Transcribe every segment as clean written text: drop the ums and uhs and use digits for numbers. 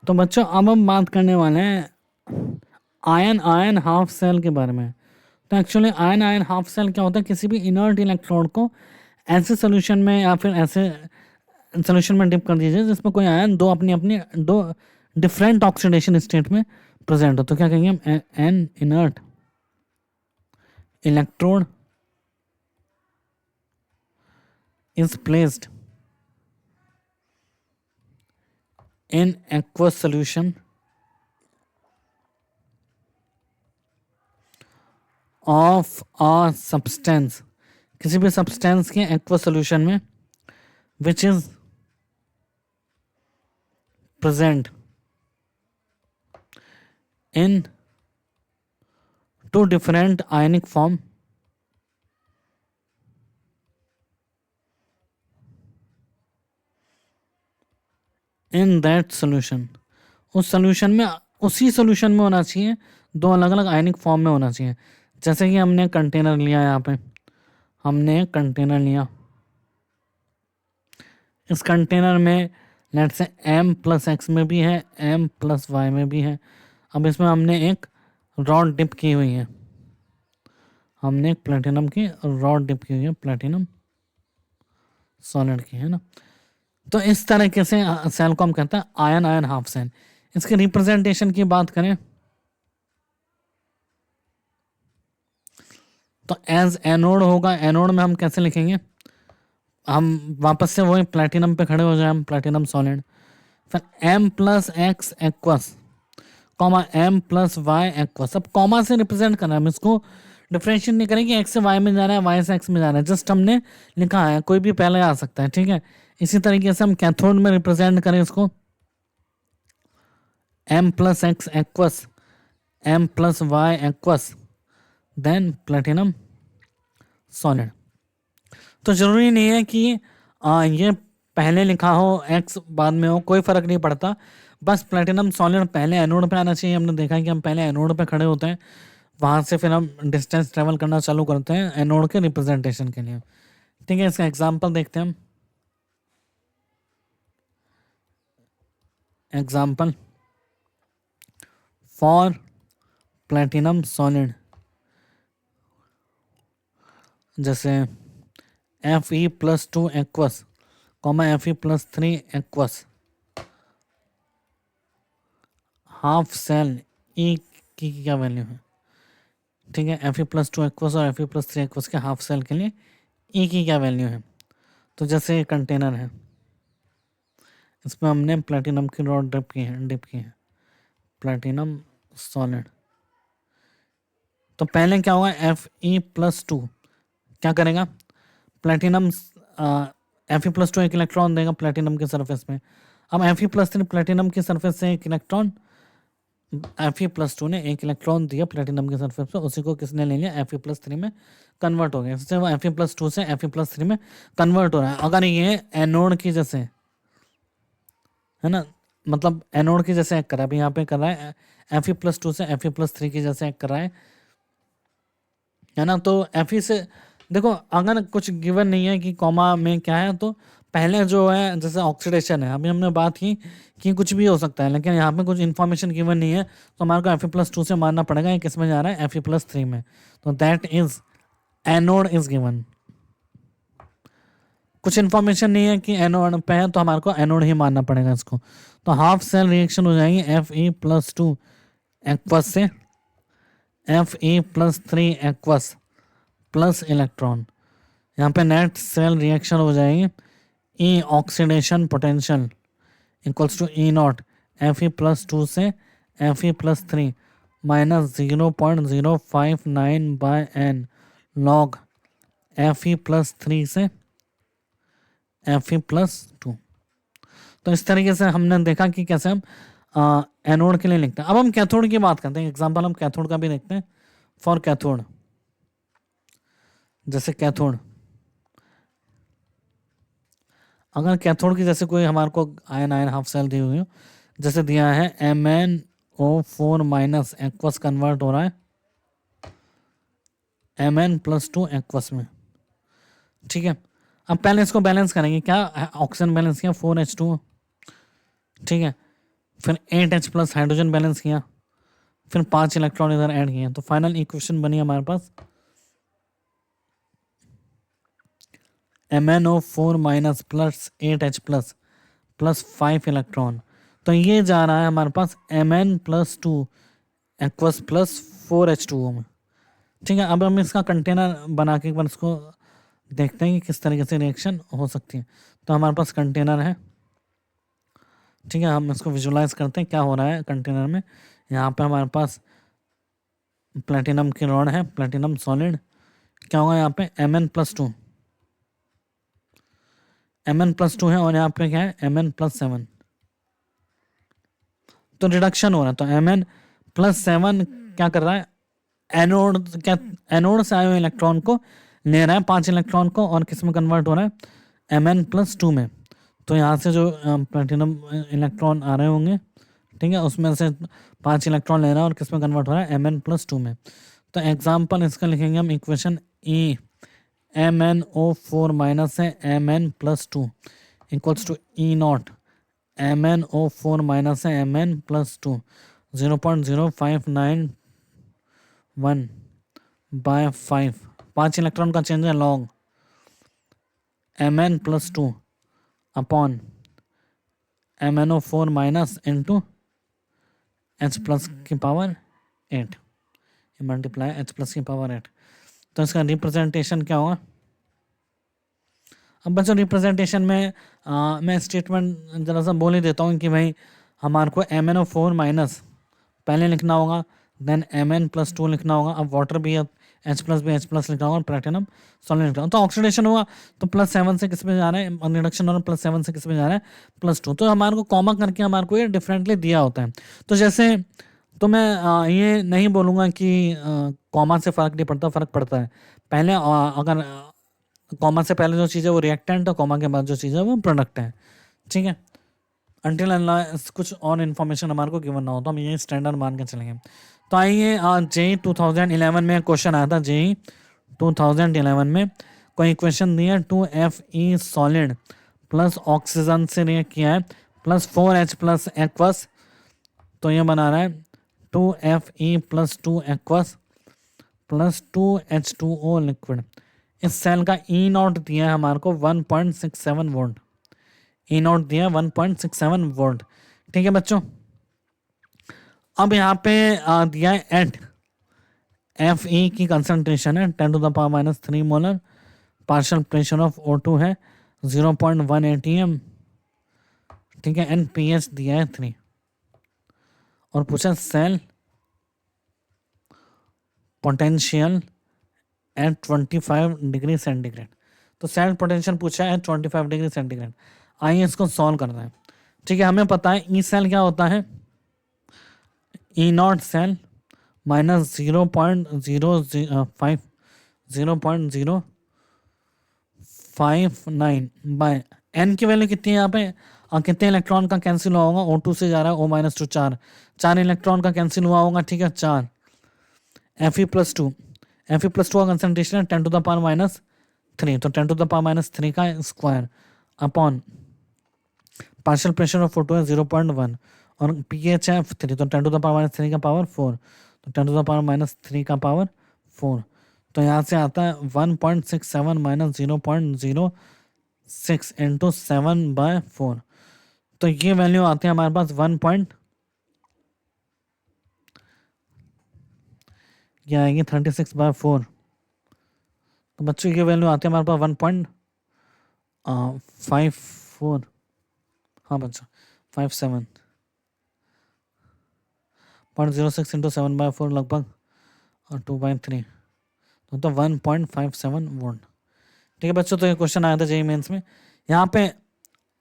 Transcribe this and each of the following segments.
तो बच्चों अब हम बात करने वाले हैं आयन आयन हाफ सेल के बारे में। तो actually ion ion half cell क्या होता है, किसी भी इनर्ट इलेक्ट्रोड को ऐसे सोल्यूशन में या फिर ऐसे सोल्यूशन में डिप कर दीजिए जिसमें कोई आयन दो अपनी अपनी दो डिफरेंट ऑक्सीडेशन स्टेट में प्रेजेंट हो। तो क्या कहेंगे हम, N inert electrode is placed in aqueous solution of a substance, किसी भी सब्सटेंस के aqueous solution में which is present in two different ionic form in that solution। उस सॉल्यूशन में, उसी सॉल्यूशन में होना चाहिए, दो अलग अलग आयनिक फॉर्म में होना चाहिए। जैसे कि हमने कंटेनर लिया, यहाँ पे हमने कंटेनर लिया, इस कंटेनर में लेट से m प्लस एक्स में भी है, m प्लस वाई में भी है। अब इसमें हमने एक रॉड डिप की हुई है, हमने एक प्लेटिनम की रॉड डिप की हुई है, प्लेटिनम सॉलिड की, है ना। तो इस तरीके से सेल को हम कहते हैं आयन आयन हाफ सेल। इसके रिप्रेजेंटेशन की बात करें तो एज एनोड होगा। एनोड में हम कैसे लिखेंगे, हम वापस से वही प्लेटिनम पे खड़े हो जाए, हम प्लेटिनम सॉलिड, फिर m plus X aqueous comma m plus Y aqueous. अब कॉमा से रिप्रेजेंट करना है, हम इसको डिफ्रेंशिएट नहीं करेंगे x से y में जा रहा है, y से x में जा रहा है, जस्ट हमने लिखा है, कोई भी पहले आ सकता है, ठीक है। इसी तरीके से हम कैथोड में रिप्रेजेंट करें इसको, m plus X aqueous m plus Y aqueous then platinum solid. तो जरूरी नहीं है कि ये पहले लिखा हो x बाद में हो, कोई फर्क नहीं पड़ता, बस प्लेटिनम सॉलिड पहले एनोड पे आना चाहिए। हमने देखा है कि हम पहले एनोड पे खड़े होते हैं, वहां से फिर हम डिस्टेंस ट्रेवल करना चालू करते हैं एनोड के रिप्रेजेंटेशन के लिए, ठीक है। इसका एग्जांपल देखते हैं हम। एग्जांपल फॉर प्लेटिनम सॉलिड, जैसे Fe plus 2 aqueous comma Fe plus 3 aqueous, half cell E की क्या वैल्यू है, ठीक है। Fe प्लस 2 एक्वस और Fe प्लस 3 एक्वस के हाफ सेल के लिए E की क्या वैल्यू है। तो जैसे कंटेनर है, इसमें हमने प्लेटिनम की रॉड डिप की है प्लेटिनम सॉलिड। तो पहले क्या होगा, Fe प्लस 2 क्या करेगा, प्लेटिनम Fe प्लस 2 एक इलेक्ट्रॉन देगा प्लेटिनम के सरफेस में। अब Fe प्लस 3 प्लेटिनम के सरफेस से एक इलेक्ट्रॉन, Fe प्लस 2 ने एक इलेक्ट्रॉन दिया प्लेटिनम के सरफेस पे, उसी को किसने ले लिया, Fe प्लस 3 में कन्वर्ट हो गया। इससे वो Fe प्लस 2 से Fe प्लस 3 में कन्वर्ट हो रहा है। अगर ये एनोड की जैसे है ना, मतलब एनोड की जैसे एक्ट कर रहा है, अभी यहाँ पे कर रहा है Fe प्लस 2 से Fe प्लस 3 की जैसे एक्ट कर रहा है ना। तो Fe से देखो, अगर कुछ गिवन नहीं है कि कॉमा में क्या है, तो पहले जो है जैसे ऑक्सीडेशन है, अभी हमने बात की कि कुछ भी हो सकता है, लेकिन यहाँ पे कुछ इन्फॉर्मेशन गिवन नहीं है, तो हमारे को Fe प्लस 2 से मानना पड़ेगा ये किस में जा रहा है, Fe प्लस 3 में। तो that is anode is given. कुछ इन्फॉर्मेशन नहीं है कि एनोड पे है, तो हमारे को एनोड ही मानना पड़ेगा इसको। तो हाफ सेल रिएक्शन हो जाएगी Fe प्लस 2 एक्वस से Fe plus 3 aqueous plus electron. यहाँ पे नेट सेल रिएक्शन हो जाएगी E oxidation potential equals to E naught Fe plus 2 से Fe plus 3 minus 0.059 by n log Fe plus 3 से Fe plus 2। तो इस तरीके से हमने देखा कि कैसे हम एनोड के लिए लिखते हैं। अब हम कैथोड की बात करते हैं, एग्जाम्पल हम कैथोड का भी देखते हैं। फॉर कैथोड, जैसे कैथोड, अगर कैथोड की जैसे कोई हमारे को आयन आयन हाफ सेल दी हुई हो, जैसे दिया है MnO4 माइनस एक्वस कन्वर्ट हो रहा है Mn प्लस 2 एक्वस में, ठीक है। अब पहले इसको बैलेंस करेंगे, क्या ऑक्सीजन बैलेंस किया 4H2, ठीक है। फिर 8H प्लस हाइड्रोजन बैलेंस किया, फिर 5 इलेक्ट्रॉन इधर ऐड किए, तो फाइनल इक्वेशन बनी हमारे पास MnO4 minus plus 8H plus plus 5 electron. तो ये जा रहा है हमारे पास Mn plus 2 aqueous plus 4H2O में। ठीक है, अब हम इसका कंटेनर बना के एक बार इसको देखते हैं कि किस तरीके से रिएक्शन हो सकती है। तो हमारे पास कंटेनर है, ठीक है, हम इसको विजुलाइज करते हैं क्या हो रहा है कंटेनर में। यहाँ पे हमारे पास प्लेटिनम की रॉड है, प्लेटिनम सॉलिड। क्या होगा यहाँ पे Mn प्लस 2, Mn प्लस 2 है, और यहाँ पे क्या है Mn प्लस 7। तो रिडक्शन हो रहा है, तो Mn प्लस 7 क्या कर रहा है, एनोड, क्या एनोड से आए हुए इलेक्ट्रॉन को ले रहा है, 5 इलेक्ट्रॉन को, और किस में कन्वर्ट हो रहा है Mn प्लस 2 में। तो यहाँ से जो प्लेटिनम इलेक्ट्रॉन आ रहे होंगे, ठीक है, उसमें से 5 इलेक्ट्रॉन ले रहा है और किस में कन्वर्ट हो रहा है Mn प्लस 2 में। तो एग्जाम्पल इसका लिखेंगे हम इक्वेशन E MnO4 माइनस है Mn plus 2 equals to E naught MnO4 minus है Mn प्लस 2 0.0591 बाय 5। 5 इलेक्ट्रॉन का चेंज है log Mn plus 2 upon MnO4 minus into H plus की पावर 8 मल्टीप्लाई H प्लस की power 8। तो इसका representation क्या होगा। अब बच्चों रिप्रेजेंटेशन में मैं स्टेटमेंट ज़रा सा बोल ही देता हूँ कि भाई हमारे को MnO4 माइनस पहले लिखना होगा, देन Mn प्लस 2 लिखना होगा, अब वाटर भी है, H प्लस भी H प्लस लिखना होगा, प्लेटिनम सॉलिड लिखना होगा। तो ऑक्सीडेशन हुआ तो प्लस 7 से किस में जा रहा है, रिडक्शन हो रहा है प्लस 7 से किस में जा रहा है प्लस 2। तो हमारे को कॉमा करके हमारे को ये डिफरेंटली दिया होता है। तो जैसे तो मैं ये नहीं बोलूँगा कि कॉमा से फ़र्क नहीं पड़ता, फ़र्क पड़ता है। पहले अगर कॉमा से पहले जो चीज़ है वो रिएक्टेंट है, कॉमा के बाद जो चीज़ है वो प्रोडक्ट है। ठीक है, अनटिल अनलेस कुछ और इन्फॉर्मेशन हमारे को गिवन ना हो तो हम ये स्टैंडर्ड मान के चलेंगे। तो आइए JEE 2011 में क्वेश्चन आया था, JEE 2011 में कोई क्वेश्चन दिया 2Fe सॉलिड प्लस ऑक्सीजन से रिएक्ट किया है प्लस 4H प्लस एक्वस। तो ये बना रहा है 2Fe plus 2 aqueous plus 2H2O liquid. इस सेल का ई नॉट दिया है हमारे को 1.67 वोल्ट, ई नॉट दिया 1.67 वोल्ट। ठीक है बच्चों, अब यहाँ पे दिया है एट Fe की कंसंट्रेशन है 10 to the power minus 3 molar, partial pressure of O2 है 0.1 atm, ठीक है, एंड pH दिया है 3, और पूछा cell potential at 25 degree centigrade. तो सेल पोटेंशियल पूछा है 25 डिग्री सेंटीग्रेड। आइए इसको सॉल्व करना है। ठीक है, हमें पता है ई सेल क्या होता है, E naught cell minus 0.059 by n की वैल्यू कितनी है यहाँ पे, कितने इलेक्ट्रॉन का कैंसिल हुआ होगा, O2 से जा रहा है O माइनस 2 4 इलेक्ट्रॉन का कैंसिल हुआ होगा। ठीक है, 4 Fe प्लस 2 का कंसंट्रेशन है 10 टू द पावर माइनस 3, तो 10 टू द पावर माइनस 3 का square upon partial pressure of O2 है 0.1 और pH है 3, तो 10 टू द पावर माइनस 3 का पावर 4, तो 10 टू द पावर माइनस 3 का पावर 4। तो यहाँ से आता है 1.67 माइनस 0.06 इंटू 7/4। तो ये वैल्यू आती है हमारे पास 1. ये आएगी 36/4। तो बच्चों ये वैल्यू आती है हमारे पास 1.54, हाँ बच्चों 57.06 इंटू 7/4 लगभग 2/3, तो 1.57 वोल्ट। ठीक है बच्चों, तो ये क्वेश्चन आया था JEE मेंस में। यहाँ पे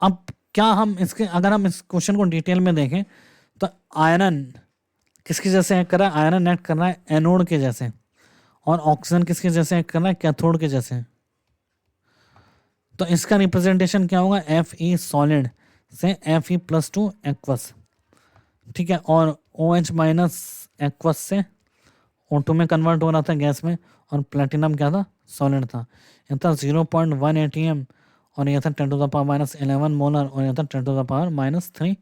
अब क्या हम इसके, अगर हम इस क्वेश्चन को डिटेल में देखें तो आयरन किसके जैसे एक्ट कर रहा है, आयरन एक्ट कर रहा है एनोड के जैसे, और ऑक्सीजन किसके जैसे एक्ट कर रहा है, कैथोड के जैसे। तो इसका रिप्रेजेंटेशन क्या होगा, Fe सॉलिड से Fe प्लस 2 एक्वस, ठीक है, और OH माइनस एक्वस से O2 में कन्वर्ट हो रहा था गैस में, और प्लेटिनम क्या था, सॉलिड था। यह था 0.1 atm और यह था 10 to the power minus 11 molar, और यह था 10 to the power minus 3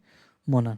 molar.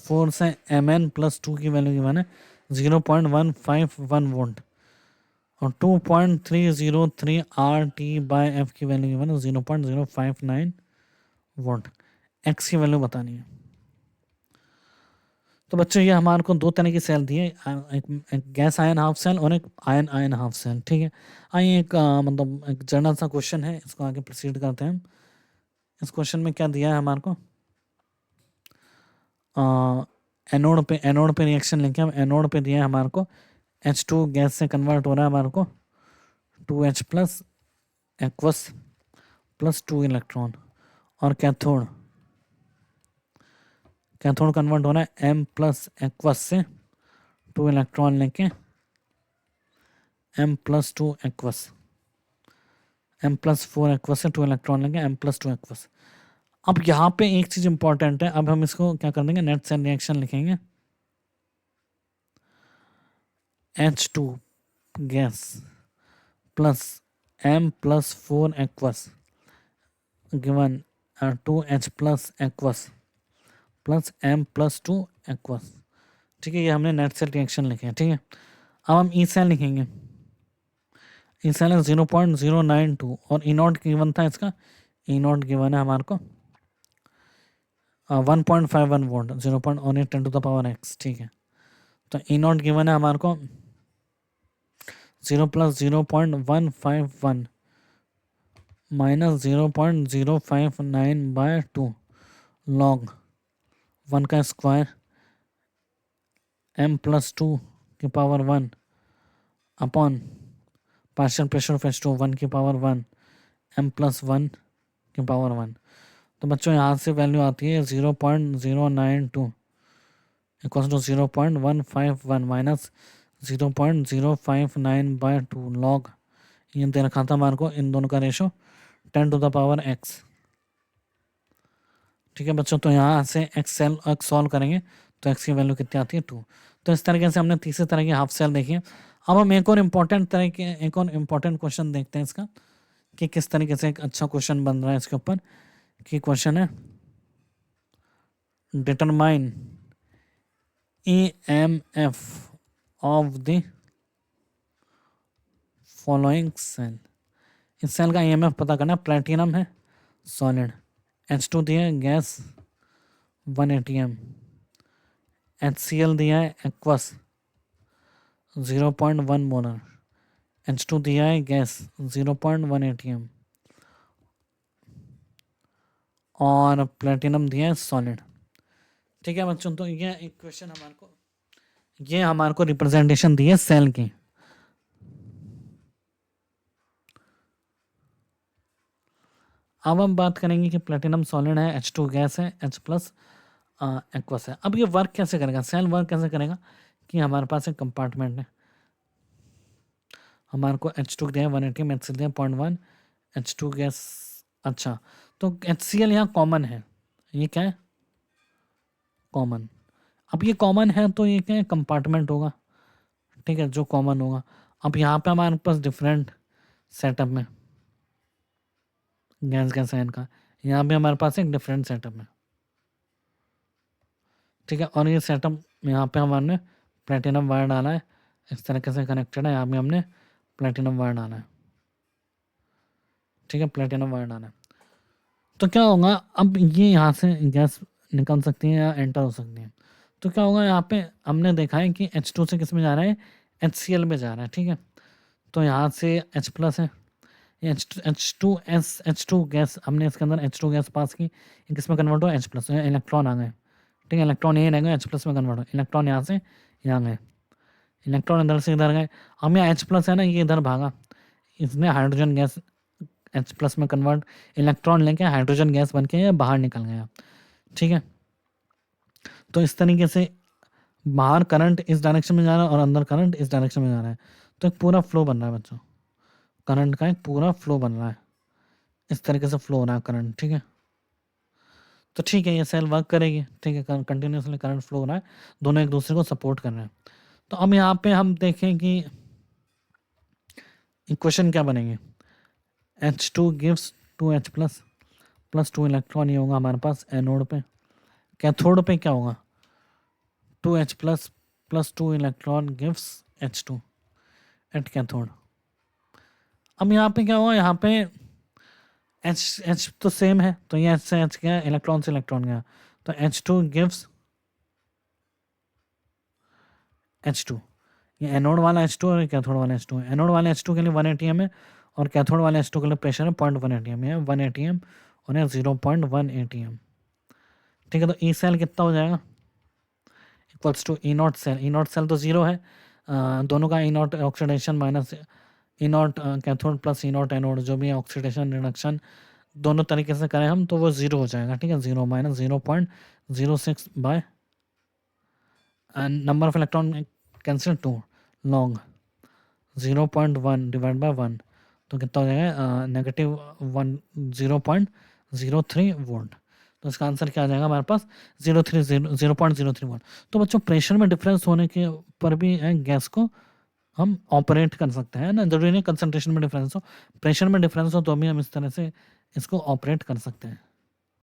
4 से Mn+2 की वैल्यू गिवन है 0.151 वोल्ट और 2.303 RT/F की वैल्यू गिवन है 0.059 वोल्ट। एक्स की वैल्यू बतानी है। तो बच्चों ये हमारे को दो तरह की सेल दी है, एक गैस आयन हाफ सेल और एक आयन आयन हाफ सेल। ठीक है, आइए एक मतलब एक जनरल सा क्वेश्चन है, इसको आगे प्रोसीड करते हैं। इस क्वेश्चन में क्या दिया है हमारे को, एनोड पे रिएक्शन लेके हम एनोड पे दिया है हमारे को H2 गैस से कन्वर्ट हो रहा है हमारे को 2H plus aqueous plus 2 electron, और कैथोड कन्वर्ट हो रहा है M प्लस एक्वस से 2 इलेक्ट्रॉन लेके M+2 एक्वस, M+4 एक्वस से 2 इलेक्ट्रॉन लेके M+2 एक्वस। अब यहाँ पे एक चीज इंपॉर्टेंट है, अब हम इसको क्या कर देंगे, नेट सेल रिएक्शन लिखेंगे। H2 gas plus M+4 aqueous given 2H plus aqueous plus M+2 aqueous. ठीक है, ये हमने नेट सेल रिएक्शन लिखे हैं। ठीक है, अब हम ई सेल लिखेंगे। ई सेल है 0.092 और ई नॉट गिवन था इसका, ई नॉट गिवन है हमारे को 1.51 वोल्ट 0.18 × 10⁻⁻⁷। ठीक है, तो ई नॉट गिवन है हमारे को 0 + 0.151 - 0.059/2 log 1 का स्क्वायर M+2 की power 1 upon partial pressure of H2 1 की पावर 1 M+1 की पावर 1। तो बच्चों यहाँ से वैल्यू आती है 0.092 इक्वल टू 0.151 माइनस 0.059/2 लॉग, ये दे रखा था हमारे को इन दोनों का रेशो 10⁻x। ठीक है बच्चों, तो यहाँ से एक्स सॉल्व करेंगे तो एक्स की वैल्यू कितनी आती है 2। तो इस तरीके से हमने तीसरे तरह की हाफ सेल देखी है। अब हम एक और इम्पोर्टेंट क्वेश्चन देखते हैं इसका, कि किस तरीके से एक अच्छा क्वेश्चन बन रहा है इसके ऊपर। कि क्वेश्चन है determine EMF of the following cell. इस सेल का EMF पता करना, प्लेटिनम है सॉलिड, H2 दिया है गैस 1 atm, HCl दिया है एक्वस 0.1 मोलर, H2 दिया है गैस 0.1 atm और प्लेटिनम दिया है सॉलिड। ठीक है बच्चों, तो ये एक क्वेश्चन हमारे को रिप्रेजेंटेशन दी है सेल की। अब हम बात करेंगे कि प्लेटिनम सॉलिड है, H2 गैस है, H प्लस एक्वस है। अब ये वर्क कैसे करेगा, सेल वर्क कैसे करेगा, कि हमारे पास एक कंपार्टमेंट है, हमारे को H2 दिया है 1 atm, HCl दिया है 0.1, H2 गैस। अच्छा, तो HCl यहाँ कॉमन है, ये क्या है कॉमन। अब ये कॉमन है तो ये क्या है कंपार्टमेंट होगा। ठीक है, जो कॉमन होगा। अब यहाँ पे हमारे पास डिफरेंट सेटअप में गैस आयन का, यहाँ पे हमारे पास एक डिफरेंट सेटअप है। ठीक है, और ये सेटअप यहाँ पे हमने प्लेटिनम वायर डाला है, इस तरीके से कनेक्टेड है, यहाँ पे हमने प्लेटिनम वायर डाला है। ठीक है, प्लेटिनम वायर डाला है। तो क्या होगा, अब ये यहाँ से गैस निकल सकती है या एंटर हो सकती है। तो क्या होगा, यहाँ पे हमने देखा है कि H2 से किस में जा रहा है, HCl में जा रहा है, ठीक है। तो यहाँ से H प्लस है, H2 गैस हमने इसके अंदर H2 गैस पास की, किस में कन्वर्ट हुआ, H प्लस, इलेक्ट्रॉन आ गए, ठीक है। इलेक्ट्रॉन यही रहेगा, H प्लस में कन्वर्ट हो, इलेक्ट्रॉन यहाँ से यहाँ गए, इलेक्ट्रॉन इधर से इधर गए। हम यहाँ H प्लस है ना, ये इधर भागा, इसने हाइड्रोजन गैस H प्लस में कन्वर्ट, इलेक्ट्रॉन लेके हाइड्रोजन गैस बन के ये बाहर निकल गया, ठीक है। तो इस तरीके से बाहर करंट इस डायरेक्शन में जा रहा है और अंदर करंट इस डायरेक्शन में जा रहा है। तो एक पूरा फ्लो बन रहा है बच्चों, करंट का एक पूरा फ्लो बन रहा है, इस तरीके से फ्लो हो रहा है करंट, ठीक है। तो ठीक है, ये सेल वर्क करेगी, ठीक है, कंटिन्यूसली करंट फ्लो हो रहा है, दोनों एक दूसरे को सपोर्ट कर रहे हैं। तो अब यहाँ पे हम देखें कि इक्वेशन क्या बनेंगे, H2 gives 2H plus plus 2 electron, ये होगा हमारे पास एनोड पे। कैथोड पे क्या होगा, 2H plus plus 2 electron gives H2 at cathode. अब यहाँ पे क्या होगा, यहाँ पे H तो सेम है, तो ये H से H गया, इलेक्ट्रॉन से इलेक्ट्रॉन गया, तो H2 गिव्स H2। ये एनोड वाला H2 और कैथोड वाला H2 है। एनोड वाले H2 के लिए 1 ATM है और कैथोड वाले H2 के लिए प्रेशर है 0.1 ATM है, 1 ATM और ये 0.1 ATM, ठीक है। तो ई सेल कितना हो जाएगा, equals to E naught cell, E naught cell तो जीरो है, दोनों का E naught oxidation minus E naught cathode plus E naught anode, जो भी है ऑक्सीडेशन रिडक्शन दोनों तरीके से करें हम तो वो जीरो हो जाएगा, ठीक है। 0 minus 0.06 by number of electron cancel 2 long 0.1 divide by 1, तो कितना हो जाएगा, नेगेटिव 0.03 वोल्ट। तो इसका आंसर क्या आ जाएगा हमारे पास, 0.03 वोल्ट। तो बच्चों प्रेशर में डिफरेंस होने के पर भी गैस को हम ऑपरेट कर सकते हैं ना, जरूरी नहीं कंसंट्रेशन में डिफरेंस हो, प्रेशर में डिफरेंस हो तो भी हम इस तरह से इसको ऑपरेट कर सकते हैं।